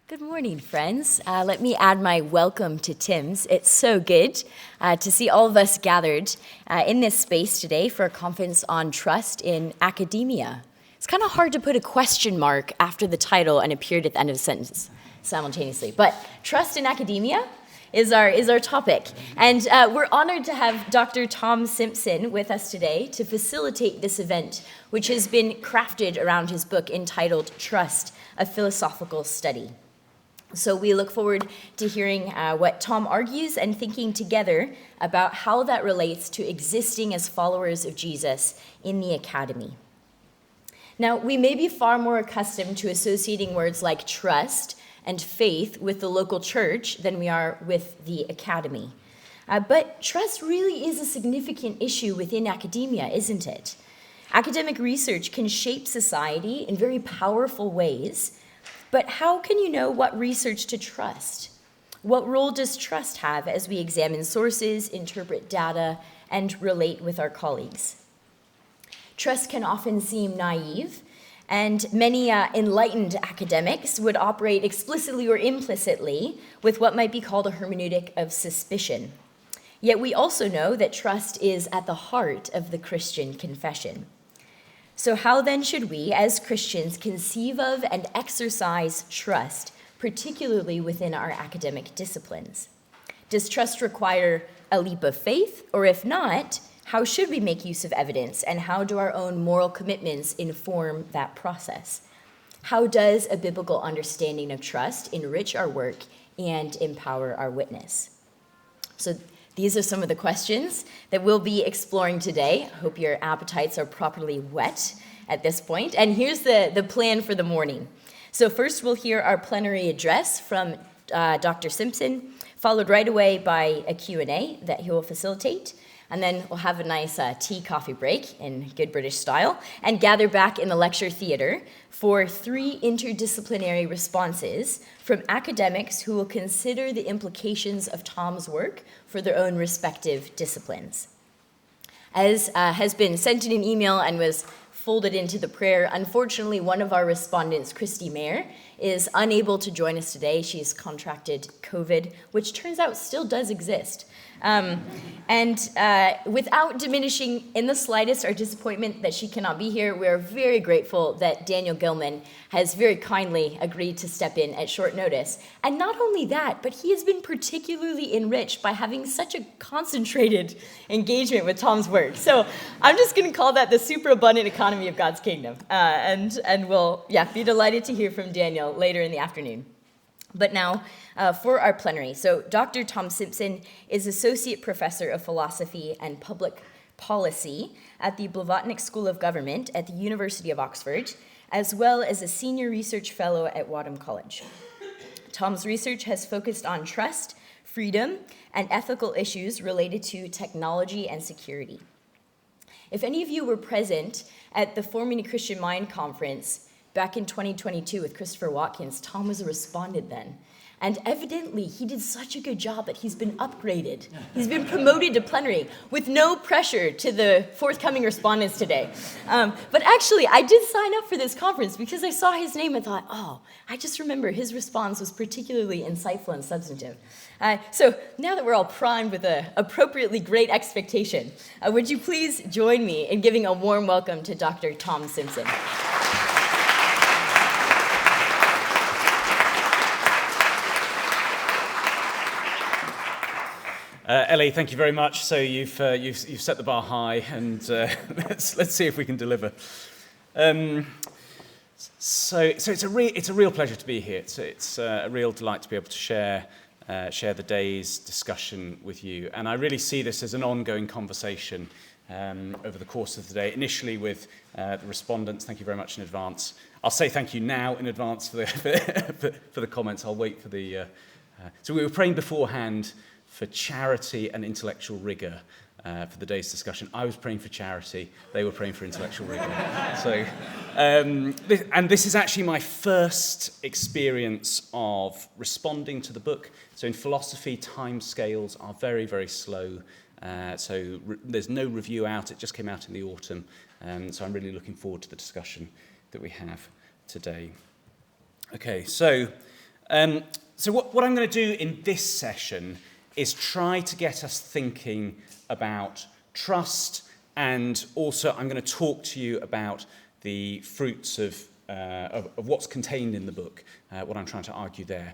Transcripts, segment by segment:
Good morning, friends. Let me add my welcome to Tim's. It's so good to see all of us gathered in this space today for a conference on trust in academia. It's kind of hard to put a question mark after the title and a period at the end of a sentence simultaneously, but trust in academia is our topic. And we're honored to have Dr. Tom Simpson with us today to facilitate this event, which has been crafted around his book entitled Trust, a Philosophical Study. So we look forward to hearing what Tom argues and thinking together about how that relates to existing as followers of Jesus in the academy. Now, we may be far more accustomed to associating words like trust and faith with the local church than we are with the academy. But trust really is a significant issue within academia, isn't it? Academic research can shape society in very powerful ways. But how can you know what research to trust? What role does trust have as we examine sources, interpret data, and relate with our colleagues? Trust can often seem naive, and many enlightened academics would operate explicitly or implicitly with what might be called a hermeneutic of suspicion. Yet we also know that trust is at the heart of the Christian confession. So how then should we, as Christians, conceive of and exercise trust, particularly within our academic disciplines? Does trust require a leap of faith? Or if not, how should we make use of evidence? And how do our own moral commitments inform that process? How does a biblical understanding of trust enrich our work and empower our witness? So these are some of the questions that we'll be exploring today. I hope your appetites are properly whet at this point. And here's the plan for the morning. So first we'll hear our plenary address from Dr. Simpson, followed right away by a Q&A that he will facilitate. And then we'll have a nice tea-coffee break in good British style and gather back in the lecture theater for 3 interdisciplinary responses from academics who will consider the implications of Tom's work for their own respective disciplines. As has been sent in an email and was folded into the prayer, unfortunately, one of our respondents, Christy Mayer, is unable to join us today. She's contracted COVID, which turns out still does exist. Without diminishing in the slightest our disappointment that she cannot be here, we are very grateful that Daniel Gilman has very kindly agreed to step in at short notice. And not only that, but he has been particularly enriched by having such a concentrated engagement with Tom's work. So I'm just going to call that the superabundant economy of God's kingdom. And we'll be delighted to hear from Daniel later in the afternoon. But now, for our plenary. So Dr. Tom Simpson is Associate Professor of Philosophy and Public Policy at the Blavatnik School of Government at the University of Oxford, as well as a Senior Research Fellow at Wadham College. Tom's research has focused on trust, freedom, and ethical issues related to technology and security. If any of you were present at the Forming a Christian Mind conference back in 2022 with Christopher Watkins, Tom was a respondent then. And evidently, he did such a good job that he's been upgraded. He's been promoted to plenary with no pressure to the forthcoming respondents today. But actually, I did sign up for this conference because I saw his name and thought, I just remember his response was particularly insightful and substantive. So now that we're all primed with an appropriately great expectation, would you please join me in giving a warm welcome to Dr. Tom Simpson? Ellie, thank you very much. So you've set the bar high, and let's see if we can deliver. So it's a real pleasure to be here. It's a real delight to be able to share the day's discussion with you, and I really see this as an ongoing conversation over the course of the day. Initially with the respondents, thank you very much in advance. I'll say thank you now in advance for the comments. I'll wait for the. So we were praying beforehand for charity and intellectual rigor for the day's discussion. I was praying for charity. They were praying for intellectual rigor. So, and this is actually my first experience of responding to the book. So in philosophy, timescales are very, very slow. So there's no review out. It just came out in the autumn. So I'm really looking forward to the discussion that we have today. Okay, so So what I'm going to do in this session is try to get us thinking about trust, and also I'm going to talk to you about the fruits of what's contained in the book, what I'm trying to argue there.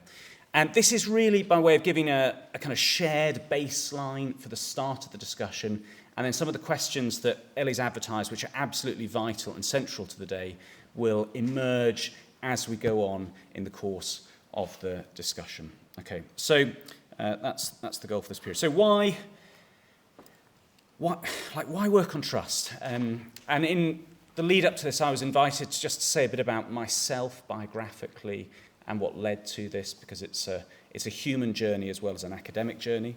And this is really by way of giving a kind of shared baseline for the start of the discussion, and then some of the questions that Ellie's advertised, which are absolutely vital and central to the day, will emerge as we go on in the course of the discussion. Okay, so that's the goal for this period. So why work on trust? And in the lead up to this, I was invited to just say a bit about myself biographically and what led to this, because it's a human journey as well as an academic journey.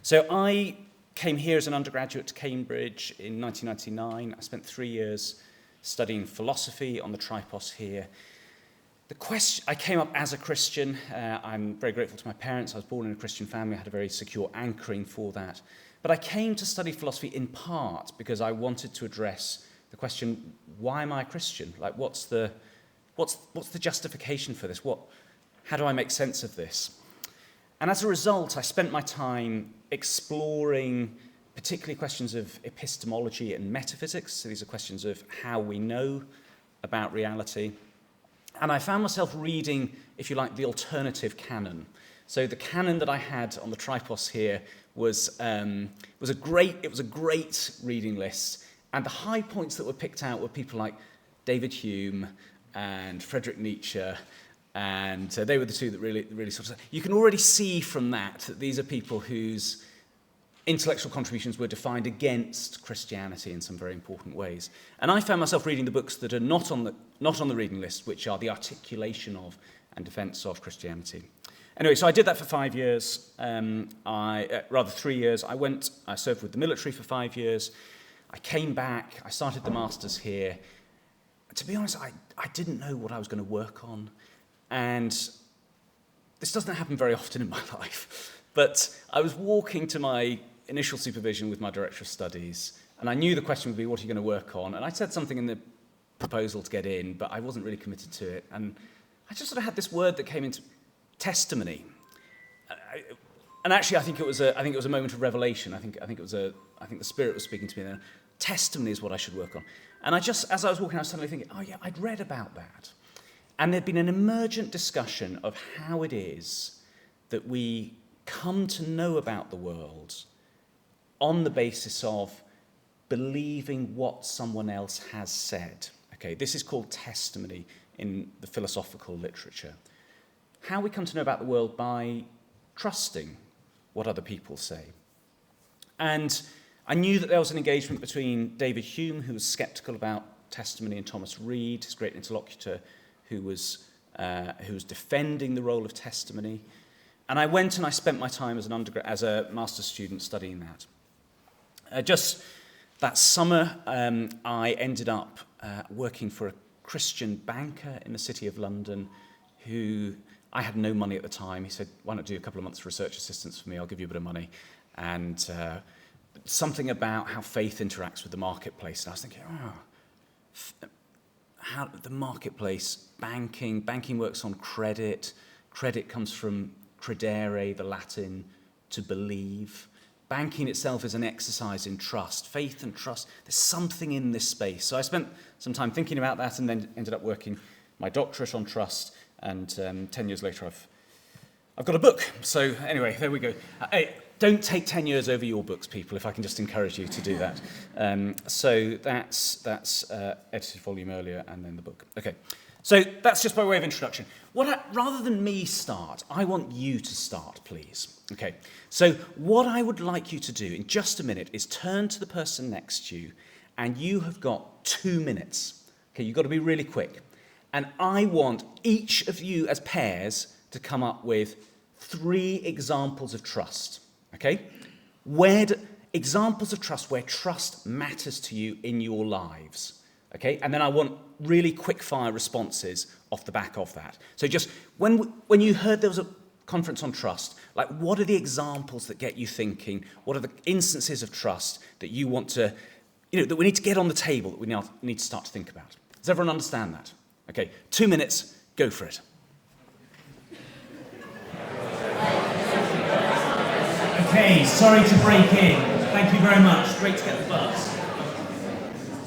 So I came here as an undergraduate to Cambridge in 1999. I spent 3 years studying philosophy on the Tripos here. I came up as a Christian. I'm very grateful to my parents. I was born in a Christian family. I had a very secure anchoring for that. But I came to study philosophy in part because I wanted to address the question, why am I a Christian? Like, what's the justification for this? How do I make sense of this? And as a result, I spent my time exploring particularly questions of epistemology and metaphysics. So these are questions of how we know about reality. And I found myself reading, if you like, the alternative canon. So the canon that I had on the Tripos here was a great reading list. And the high points that were picked out were people like David Hume and Friedrich Nietzsche, and they were the two that really sort of... You can already see from that these are people whose intellectual contributions were defined against Christianity in some very important ways. And I found myself reading the books that are not on the reading list, which are the articulation of and defense of Christianity. Anyway, so I did that for 5 years, 3 years. I served with the military for 5 years. I came back, I started the master's here. To be honest, I didn't know what I was going to work on. And this doesn't happen very often in my life. But I was walking to my initial supervision with my director of studies, and I knew the question would be, what are you going to work on? And I said something in the proposal to get in, but I wasn't really committed to it. And I just sort of had this word that came into testimony. And actually, I think it was a moment of revelation. I think the Spirit was speaking to me then. Testimony is what I should work on. And as I was walking, I was suddenly thinking, oh yeah, I'd read about that. And there'd been an emergent discussion of how it is that we come to know about the world on the basis of believing what someone else has said. Okay, this is called testimony in the philosophical literature. How we come to know about the world by trusting what other people say. And I knew that there was an engagement between David Hume, who was sceptical about testimony, and Thomas Reid, his great interlocutor, who was defending the role of testimony. And I went and I spent my time as a master's student studying that. Just that summer, I ended up working for a Christian banker in the city of London who... I had no money at the time. He said, why not do a couple of months research assistance for me? I'll give you a bit of money. And something about how faith interacts with the marketplace. And I was thinking, how the marketplace, banking works on credit. Credit comes from credere, the Latin, to believe. Banking itself is an exercise in trust, faith and trust. There's something in this space. So I spent some time thinking about that and then ended up working my doctorate on trust. And 10 years later, I've got a book. So anyway, there we go. Don't take 10 years over your books, people, if I can just encourage you to do that. So that's edited volume earlier and then the book. Okay, so that's just by way of introduction. Rather than me start, I want you to start, please. Okay, so what I would like you to do in just a minute is turn to the person next to you, and you have got 2 minutes. Okay, you've got to be really quick. And I want each of you as pairs to come up with 3 examples of trust, okay? Examples of trust where trust matters to you in your lives, okay? And then I want really quick-fire responses off the back of that. So just when you heard there was a conference on trust, like what are the examples that get you thinking? What are the instances of trust that you want to, that we need to get on the table, that we now need to start to think about? Does everyone understand that? Okay, 2 minutes, go for it. Okay, sorry to break in. Thank you very much. Great to get the buzz.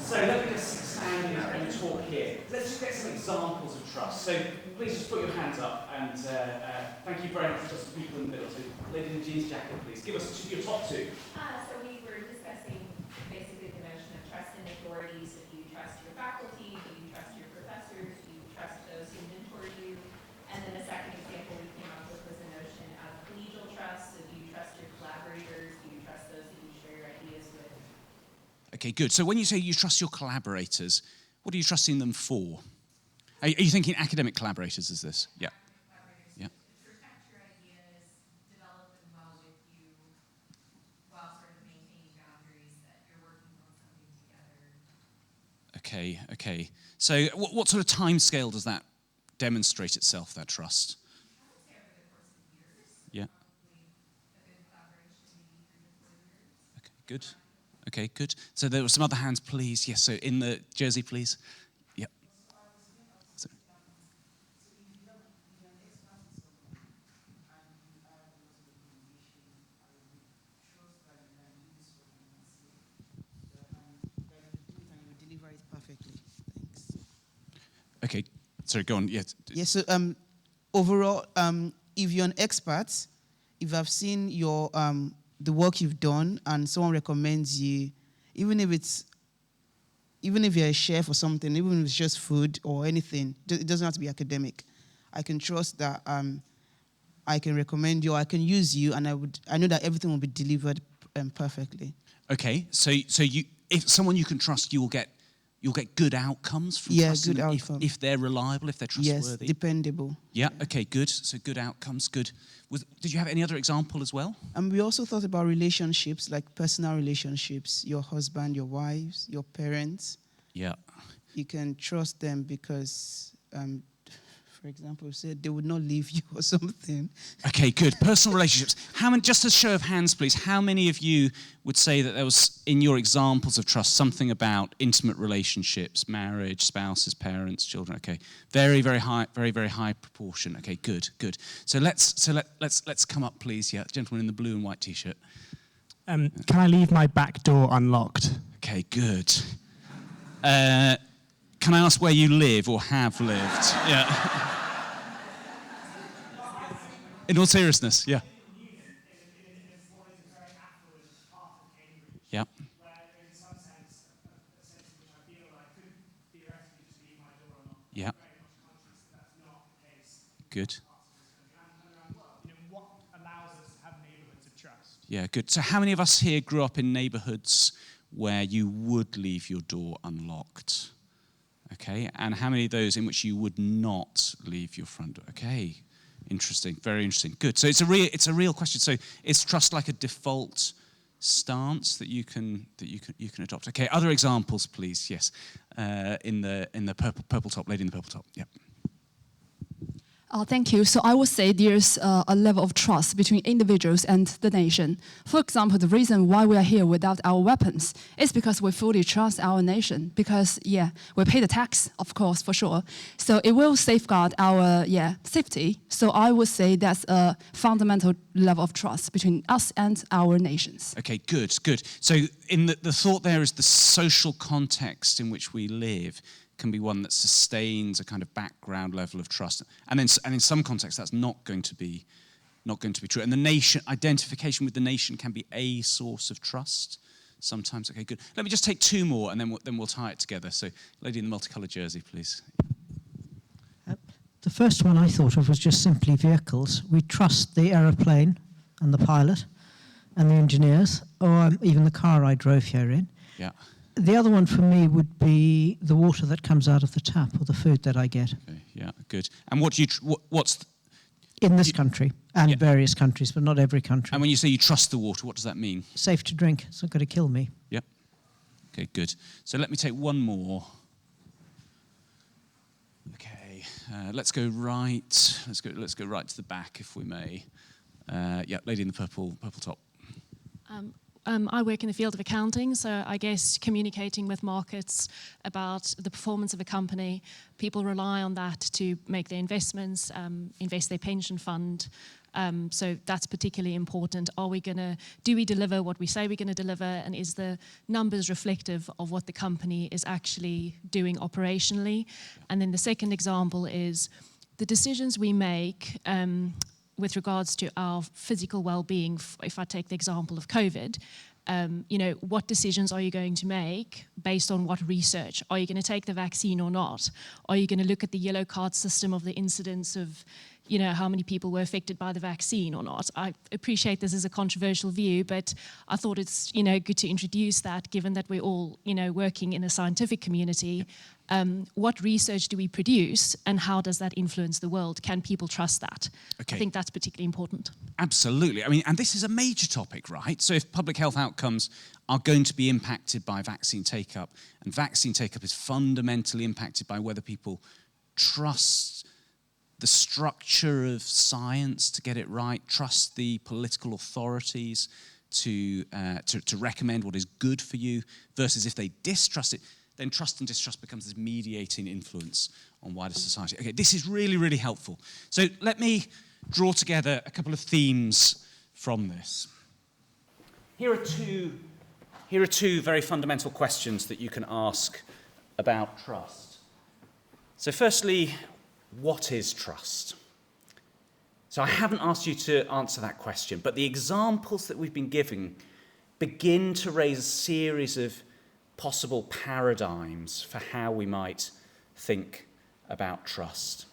So let me just stand here and talk here. Let's just get some examples of trust. So please just put your hands up and thank you very much to the people in the middle. So lady in the jeans jacket, please. Give us your top two. So we were discussing basically the notion of trust in authorities. Do you trust your faculty? Do you trust your professors? Do you trust those who mentor you? And then the second example we came up with was the notion of collegial trust. So do you trust your collaborators? Do you trust those that you share your ideas with? Okay, good. So when you say you trust your collaborators, what are you trusting them for? Are you thinking academic collaborators is this? Yeah. Yeah. Protect your ideas, develop them well with you, while sort of maintaining boundaries that you're working on something together. Okay. So what sort of time scale does that demonstrate itself, that trust? I would say over the course of years. Yeah. Probably a good collaboration, maybe 3 to 4 years. Okay, good. Okay, good. So there were some other hands, please. Yes, so in the jersey, please. Yep. So- Deliver it perfectly. Thanks. Okay, sorry, go on. Yes. Yes. So overall, if you're an expert, if I've seen your the work you've done, and someone recommends you, even if you're a chef or something, even if it's just food or anything, it doesn't have to be academic. I can trust that I can recommend you, or I can use you, and I know that everything will be delivered perfectly. Okay, so you, if someone you can trust, you'll get good outcomes from trusting good them outcome. if they're reliable, if they're trustworthy. Yes, dependable. Yeah. Okay. Good. So good outcomes. Good. Did you have any other example as well? And we also thought about relationships, like personal relationships, your husband, your wives, your parents. Yeah. You can trust them because, for example, said they would not leave you or something. Okay. Good. Personal relationships. How many? Just a show of hands, please. How many of you would say that there was in your examples of trust something about intimate relationships, marriage, spouses, parents, children? Okay. Very, very high. Very, very high proportion. Okay. Good. Good. So let's come up, please. Yeah, gentleman in the blue and white t-shirt. Can I leave my back door unlocked? Okay. Good. Can I ask where you live or have lived? Yeah. In all seriousness, yeah. Yeah. Yeah. Good. What allows us to have neighbourhoods of trust? Yeah, good. So how many of us here grew up in neighbourhoods where you would leave your door unlocked? Okay, and how many of those in which you would not leave your front door? Okay, interesting, very interesting. Good. So it's a real question. So is trust like a default stance that you can adopt? Okay, other examples, please. Yes, in the purple top, lady in the purple top. Yeah. Thank you. So I would say there's a level of trust between individuals and the nation. For example, the reason why we are here without our weapons is because we fully trust our nation. Because, we pay the tax, of course, for sure. So it will safeguard our, safety. So I would say that's a fundamental level of trust between us and our nations. Okay, good. So in the thought there is the social context in which we live can be one that sustains a kind of background level of trust, and in some contexts that's not going to be true. And the nation identification with the nation can be a source of trust sometimes. Okay, good. Let me just take two more, and then we'll tie it together. So, lady in the multicolored jersey, please. The first one I thought of was just simply vehicles. We trust the aeroplane and the pilot and the engineers, or even the car I drove here in. Yeah. The other one for me would be the water that comes out of the tap or the food that I get. Okay, yeah, good. And what do you what's in this country and various countries, but not every country. And when you say you trust the water, what does that mean? Safe to drink. It's not going to kill me. Yep. Okay, good. So let me take one more. Okay, let's go right. Let's go right to the back, if we may. Lady in the purple top. I work in the field of accounting, so I guess communicating with markets about the performance of a company, people rely on that to make their investments, invest their pension fund, So that's particularly important. Do we deliver what we say we're going to deliver, and is the numbers reflective of what the company is actually doing operationally? And then the second example is the decisions we make with regards to our physical well-being. If I take the example of COVID, what decisions are you going to make based on what research? Are you going to take the vaccine or not? Are you going to look at the yellow card system of the incidence of, how many people were affected by the vaccine or not? I appreciate this is a controversial view, but I thought it's, good to introduce that, given that we're all, working in a scientific community. What research do we produce, and how does that influence the world? Can people trust that? Okay. I think that's particularly important. Absolutely. I mean, and this is a major topic, right? So if public health outcomes are going to be impacted by vaccine take-up, and vaccine take-up is fundamentally impacted by whether people trust the structure of science to get it right, trust the political authorities to recommend what is good for you, versus if they distrust it, then trust and distrust becomes this mediating influence on wider society. Okay, this is really, really helpful. So let me draw together a couple of themes from this. Here are two very fundamental questions that you can ask about trust. So firstly, what is trust? So I haven't asked you to answer that question, but the examples that we've been giving begin to raise a series of possible paradigms for how we might think about trust.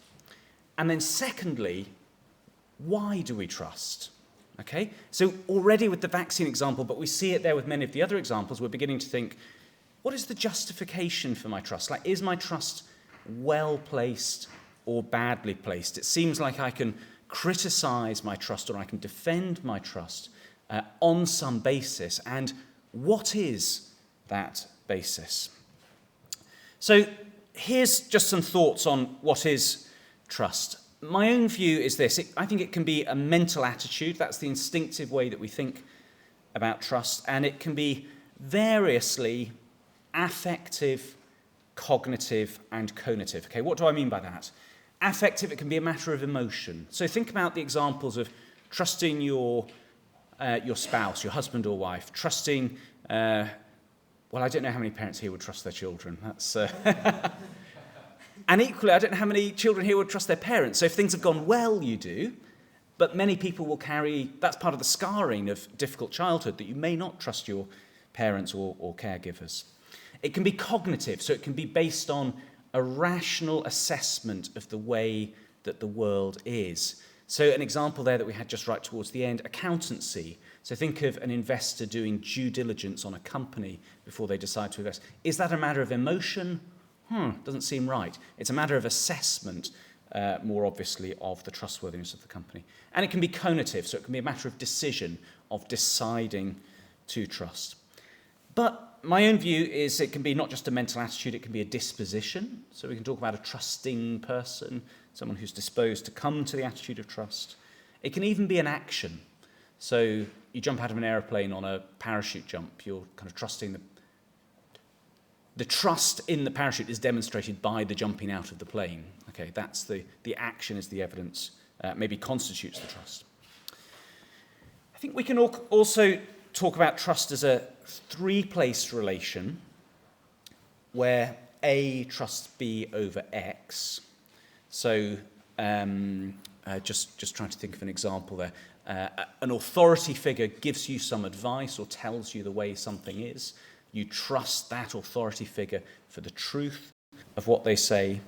And then secondly, why do we trust? Okay, so already with the vaccine example, but we see it there with many of the other examples, we're beginning to think, what is the justification for my trust? Like, is my trust well-placed or badly placed? It seems like I can criticize my trust or I can defend my trust on some basis. And what is that basis? So here's just some thoughts on what is trust. My own view is this. I think it can be a mental attitude. That's the instinctive way that we think about trust. And it can be variously affective, cognitive, and conative. Okay, what do I mean by that? Affective, it can be a matter of emotion. So think about the examples of trusting your spouse, your husband or wife, trusting, well, I don't know how many parents here would trust their children. That's and equally, I don't know how many children here would trust their parents. So if things have gone well, you do, but many people will carry, that's part of the scarring of difficult childhood, that you may not trust your parents or caregivers. It can be cognitive, so it can be based on a rational assessment of the way that the world is. So an example there that we had just right towards the end, accountancy. So think of an investor doing due diligence on a company before they decide to invest. Is that a matter of emotion? Doesn't seem right. It's a matter of assessment, more obviously, of the trustworthiness of the company. And it can be conative, so it can be a matter of decision, of deciding to trust. But my own view is it can be not just a mental attitude, it can be a disposition. So we can talk about a trusting person, someone who's disposed to come to the attitude of trust. It can even be an action. So you jump out of an aeroplane on a parachute jump, you're kind of trusting the trust in the parachute is demonstrated by the jumping out of the plane. Okay, that's the action is the evidence, maybe constitutes the trust. I think we can also talk about trust as a three-place relation where A trusts B over X. So just trying to think of an example there. An authority figure gives you some advice or tells you the way something is. You trust that authority figure for the truth of what they say.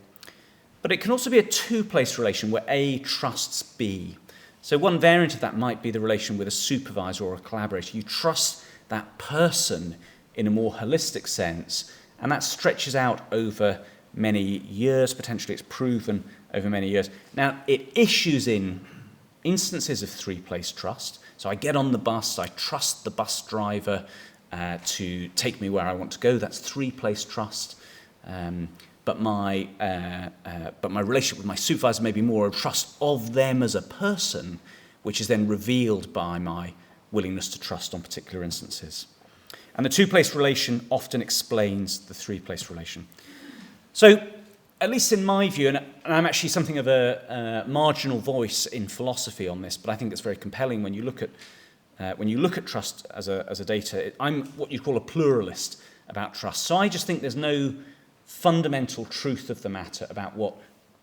But it can also be a two-place relation where A trusts B. So one variant of that might be the relation with a supervisor or a collaborator. You trust that person in a more holistic sense, and that stretches out over many years. Potentially it's proven over many years. Now, it issues in instances of three-place trust. So I get on the bus, I trust the bus driver to take me where I want to go. That's three-place trust. But my relationship with my supervisor may be more a trust of them as a person, which is then revealed by my willingness to trust on particular instances. And the two-place relation often explains the three-place relation. So at least in my view, and I'm actually something of a marginal voice in philosophy on this, but I think it's very compelling when you look at trust as a data. I'm what you'd call a pluralist about trust. So I just think there's no fundamental truth of the matter about what,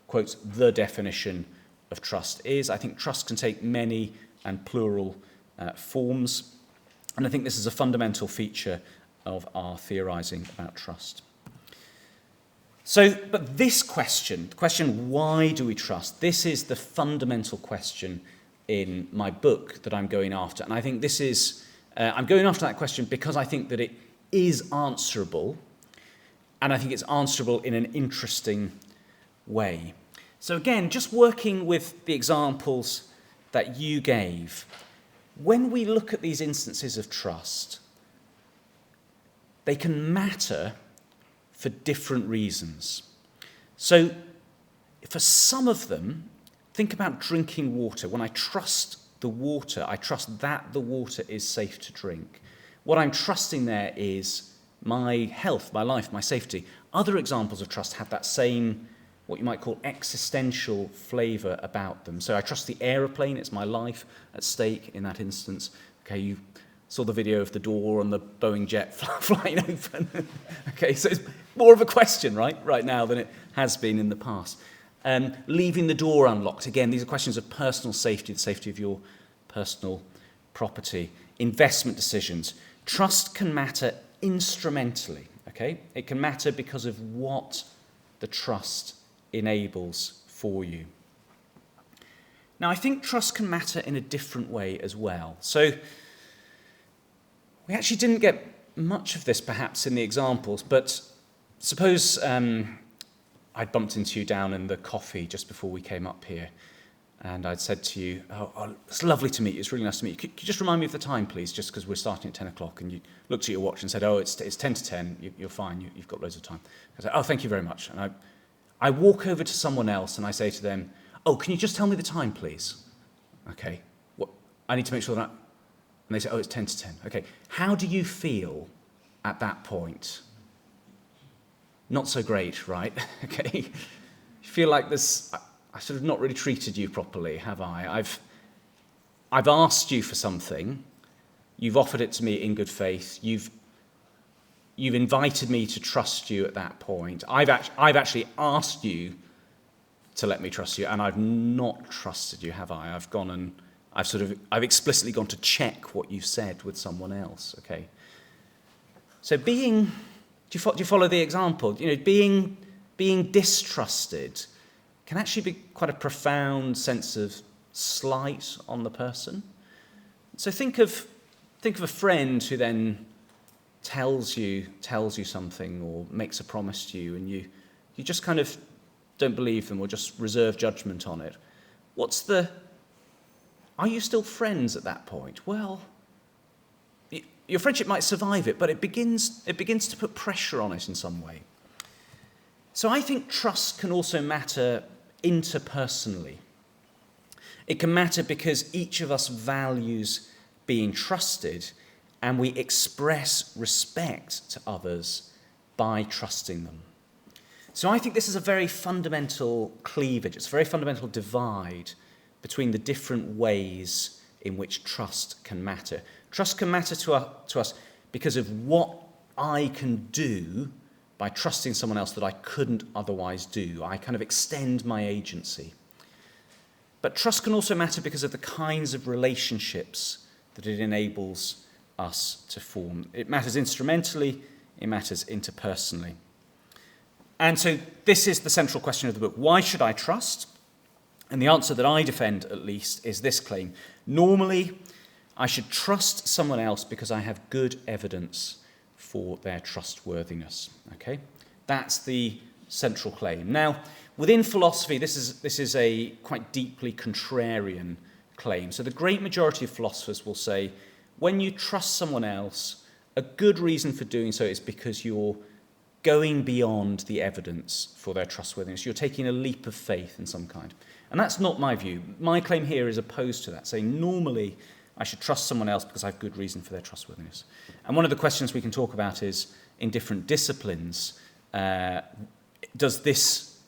quotes, the definition of trust is. I think trust can take many and plural forms, and I think this is a fundamental feature of our theorizing about trust. So, but this question, the question, why do we trust? This is the fundamental question in my book that I'm going after. And I think this is, I'm going after that question because I think that it is answerable, and I think it's answerable in an interesting way. So again, just working with the examples that you gave, when we look at these instances of trust, they can matter for different reasons. So for some of them, think about drinking water. When I trust the water, I trust that the water is safe to drink. What I'm trusting there is my health, my life, my safety. Other examples of trust have that same, what you might call existential flavour about them. So I trust the aeroplane, it's my life at stake in that instance. Okay, you saw the video of the door on the Boeing jet flying open. Okay, so it's more of a question, right now than it has been in the past. Leaving the door unlocked. Again, these are questions of personal safety, the safety of your personal property. Investment decisions. Trust can matter instrumentally, okay? It can matter because of what the trust enables for you. Now, I think trust can matter in a different way as well. So we actually didn't get much of this perhaps in the examples, but suppose I'd bumped into you down in the coffee just before we came up here, and I'd said to you, oh, it's lovely to meet you, it's really nice to meet you. Could you just remind me of the time, please, just because we're starting at 10 o'clock, and you looked at your watch and said, oh, it's 10 to 10, you're fine, you've got loads of time. I said, oh, thank you very much. And I walk over to someone else and I say to them, oh, can you just tell me the time, please? Okay, what? I need to make sure that, and they say, oh, it's 10 to 10. Okay, how do you feel at that point? Not so great, right? Okay, you feel like this, I sort of not really treated you properly, have I? I've asked you for something, you've offered it to me in good faith, you've invited me to trust you at that point. I've actually asked you to let me trust you, and I've not trusted you, have I? I've explicitly gone to check what you've said with someone else, okay? So do you follow the example? You know, being distrusted can actually be quite a profound sense of slight on the person. So think of a friend who then tells you something or makes a promise to you, and you just kind of don't believe them or just reserve judgment on it. Are you still friends at that point? Well, your friendship might survive it, but it begins to put pressure on it in some way. So I think trust can also matter interpersonally. It can matter because each of us values being trusted, and we express respect to others by trusting them. So I think this is a very fundamental cleavage, it's a very fundamental divide between the different ways in which trust can matter. Trust can matter to us because of what I can do by trusting someone else that I couldn't otherwise do. I kind of extend my agency. But trust can also matter because of the kinds of relationships that it enables us to form. It matters instrumentally, it matters interpersonally. And so this is the central question of the book. Why should I trust? And the answer that I defend, at least, is this claim. Normally, I should trust someone else because I have good evidence for their trustworthiness. Okay? That's the central claim. Now, within philosophy, this is a quite deeply contrarian claim. So the great majority of philosophers will say, when you trust someone else, a good reason for doing so is because you're going beyond the evidence for their trustworthiness. You're taking a leap of faith in some kind. And that's not my view. My claim here is opposed to that, saying normally I should trust someone else because I have good reason for their trustworthiness. And one of the questions we can talk about is, in different disciplines, does this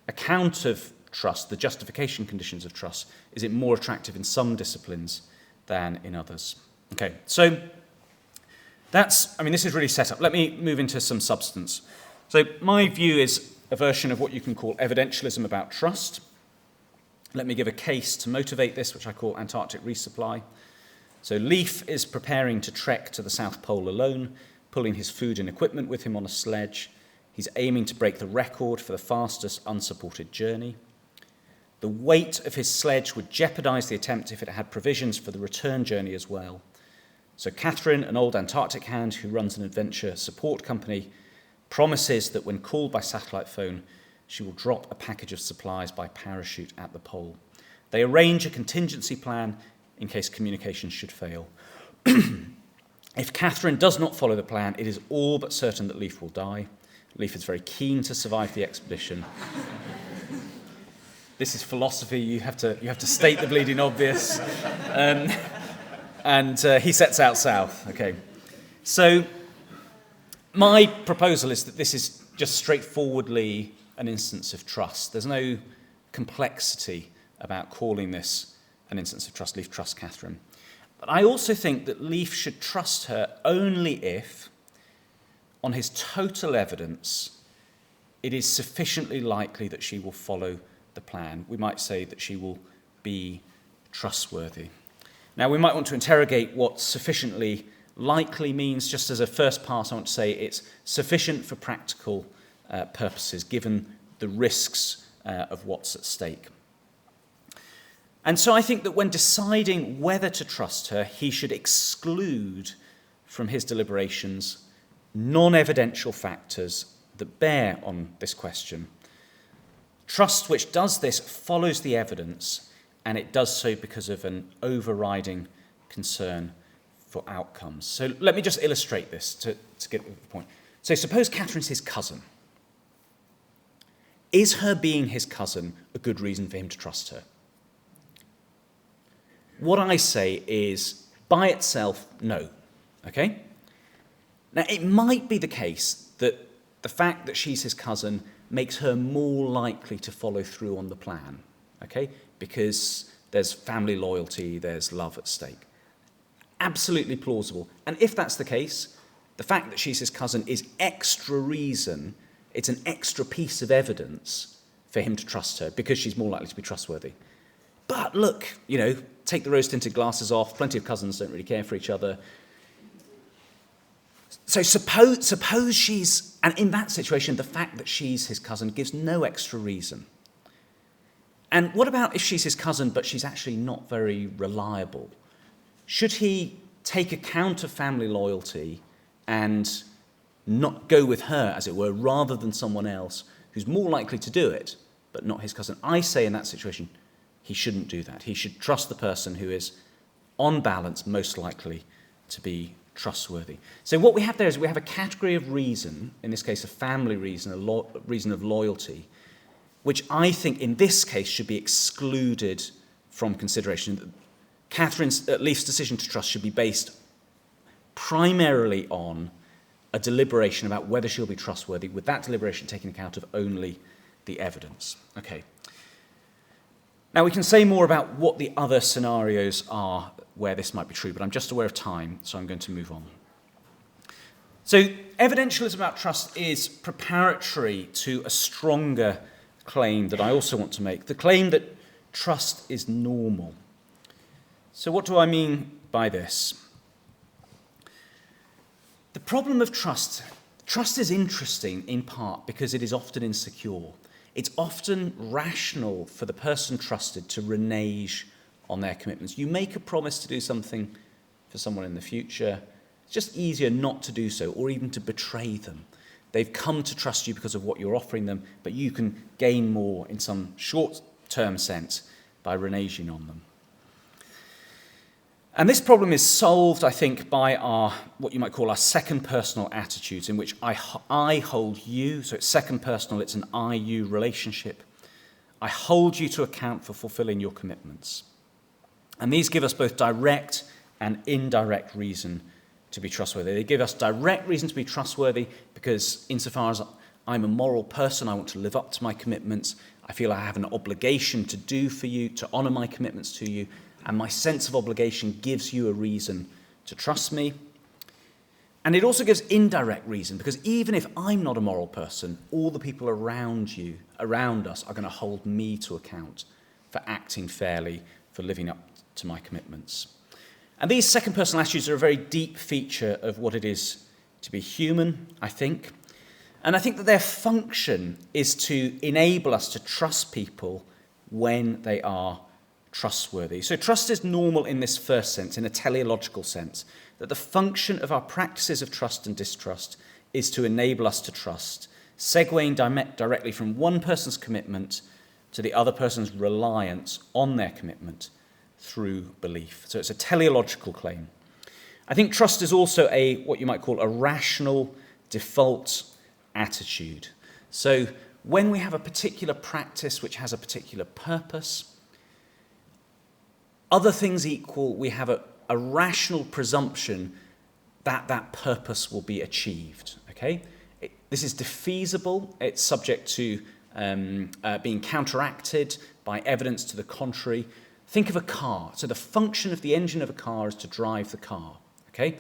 account of trust, the justification conditions of trust, is it more attractive in some disciplines than in others? Okay, so this is really set up. Let me move into some substance. So my view is a version of what you can call evidentialism about trust. Let me give a case to motivate this, which I call Antarctic resupply. So Leif is preparing to trek to the South Pole alone, pulling his food and equipment with him on a sledge. He's aiming to break the record for the fastest unsupported journey. The weight of his sledge would jeopardize the attempt if it had provisions for the return journey as well. So Catherine, an old Antarctic hand who runs an adventure support company, promises that when called by satellite phone, she will drop a package of supplies by parachute at the pole. They arrange a contingency plan in case communication should fail. If Catherine does not follow the plan, it is all but certain that Leif will die. Leif is very keen to survive the expedition. This is philosophy. You have to state the bleeding obvious. And he sets out south. Okay. So my proposal is that this is just straightforwardly an instance of trust. There's no complexity about calling this an instance of trust. Leif trusts Catherine. But I also think that Leif should trust her only if, on his total evidence, it is sufficiently likely that she will follow the plan. We might say that she will be trustworthy. Now, we might want to interrogate what sufficiently likely means. Just as a first pass, I want to say it's sufficient for practical purposes, given the risks of what's at stake. And so I think that when deciding whether to trust her, he should exclude from his deliberations non-evidential factors that bear on this question. Trust which does this follows the evidence, and it does so because of an overriding concern for outcomes. So let me just illustrate this to get to the point. So suppose Catherine's his cousin. Is her being his cousin a good reason for him to trust her? What I say is, by itself, no. Okay? Now, it might be the case that the fact that she's his cousin makes her more likely to follow through on the plan, okay? Because there's family loyalty, there's love at stake. Absolutely plausible. And if that's the case, the fact that she's his cousin is extra reason, it's an extra piece of evidence for him to trust her, because she's more likely to be trustworthy. But look, take the rose-tinted glasses off, plenty of cousins don't really care for each other. So suppose she's, and in that situation, the fact that she's his cousin gives no extra reason. And what about if she's his cousin, but she's actually not very reliable? Should he take account of family loyalty and not go with her, as it were, rather than someone else who's more likely to do it, but not his cousin? I say in that situation, he shouldn't do that. He should trust the person who is, on balance, most likely to be trustworthy. So what we have there is we have a category of reason, in this case a family reason, a reason of loyalty, which I think in this case should be excluded from consideration. Catherine's, at least, decision to trust should be based primarily on a deliberation about whether she'll be trustworthy, with that deliberation taking account of only the evidence. Okay. Now, we can say more about what the other scenarios are where this might be true, but I'm just aware of time, so I'm going to move on. So, evidentialism about trust is preparatory to a stronger claim that I also want to make, the claim that trust is normal. So what do I mean by this? The problem of trust is interesting in part because it is often insecure. It's often rational for the person trusted to renege on their commitments. You make a promise to do something for someone in the future, it's just easier not to do so, or even to betray them. They've come to trust you because of what you're offering them, but you can gain more in some short-term sense by reneging on them. And this problem is solved, I think, by what you might call our second personal attitudes, in which I hold you, so it's second personal, it's an I-you relationship. I hold you to account for fulfilling your commitments. And these give us both direct and indirect reason to be trustworthy. They give us direct reason to be trustworthy because insofar as I'm a moral person, I want to live up to my commitments, I feel I have an obligation to do for you, to honour my commitments to you, and my sense of obligation gives you a reason to trust me. And it also gives indirect reason, because even if I'm not a moral person, all the people around us, are going to hold me to account for acting fairly, for living up to my commitments. And these second-person attitudes are a very deep feature of what it is to be human, I think. And I think that their function is to enable us to trust people when they are trustworthy. So trust is normal in this first sense, in a teleological sense, that the function of our practices of trust and distrust is to enable us to trust, segueing directly from one person's commitment to the other person's reliance on their commitment through belief. So it's a teleological claim. I think trust is also what you might call a rational default attitude. So when we have a particular practice which has a particular purpose, other things equal, we have a rational presumption that that purpose will be achieved. Okay, this is defeasible. It's subject to being counteracted by evidence to the contrary. Think of a car. So the function of the engine of a car is to drive the car. Okay,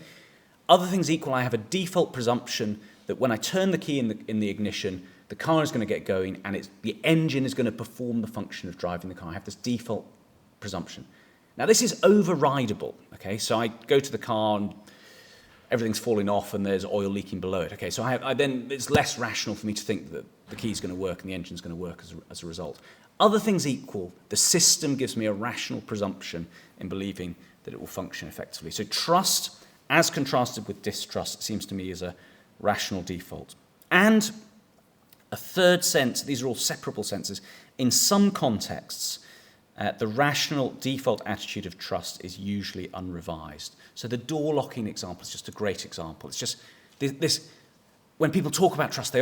other things equal, I have a default presumption that when I turn the key in the ignition, the car is going to get going, and the engine is going to perform the function of driving the car. I have this default presumption. Now, this is overridable, okay? So I go to the car and everything's falling off and there's oil leaking below it, okay? So then it's less rational for me to think that the key's going to work and the engine's going to work as a result. Other things equal, the system gives me a rational presumption in believing that it will function effectively. So trust, as contrasted with distrust, seems to me is a rational default. And a third sense, these are all separable senses, in some contexts, the rational default attitude of trust is usually unrevised. So the door locking example is just a great example. It's just this when people talk about trust,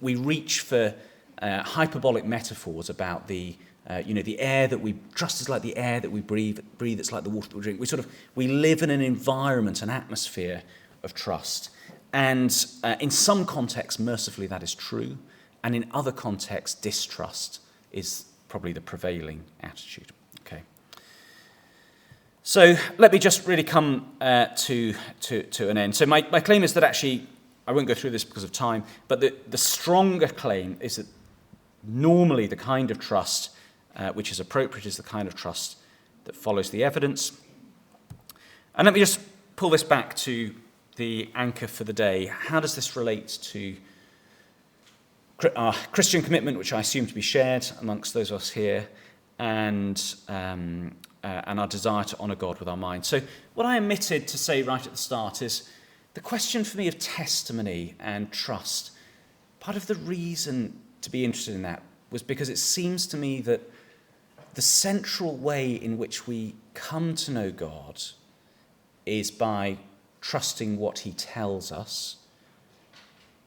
we reach for hyperbolic metaphors about the air that we trust is like the air that we breathe. It's like the water that we drink. We live in an environment, an atmosphere of trust, and in some contexts, mercifully, that is true, and in other contexts, distrust is probably the prevailing attitude. Okay. So let me just really come to an end. So my claim is that actually, I won't go through this because of time, but the stronger claim is that normally the kind of trust which is appropriate is the kind of trust that follows the evidence. And let me just pull this back to the anchor for the day. How does this relate to our Christian commitment, which I assume to be shared amongst those of us here, and our desire to honour God with our minds? So what I omitted to say right at the start is the question for me of testimony and trust. Part of the reason to be interested in that was because it seems to me that the central way in which we come to know God is by trusting what he tells us,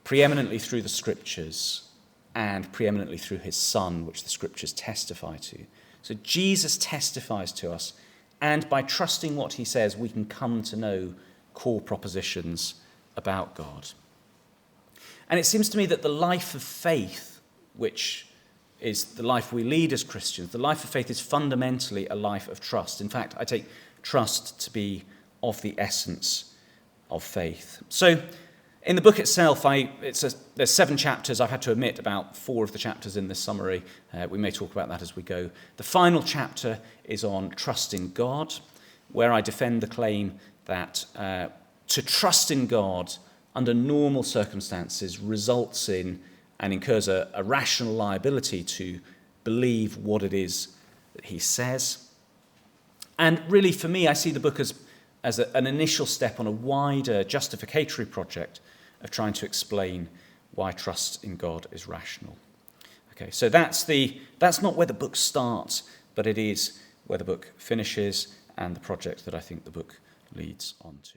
preeminently through the scriptures and preeminently through his Son, which the scriptures testify to. So Jesus testifies to us, and by trusting what he says, we can come to know core propositions about God. And it seems to me that the life of faith, which is the life we lead as Christians, the life of faith is fundamentally a life of trust. In fact, I take trust to be of the essence of faith. So in the book itself, there's 7 chapters. I've had to omit about 4 of the chapters in this summary. We may talk about that as we go. The final chapter is on trust in God, where I defend the claim that to trust in God under normal circumstances results in and incurs a rational liability to believe what it is that he says. And really, for me, I see the book as an initial step on a wider justificatory project of trying to explain why trust in God is rational. Okay, so that's not where the book starts, but it is where the book finishes and the project that I think the book leads on to.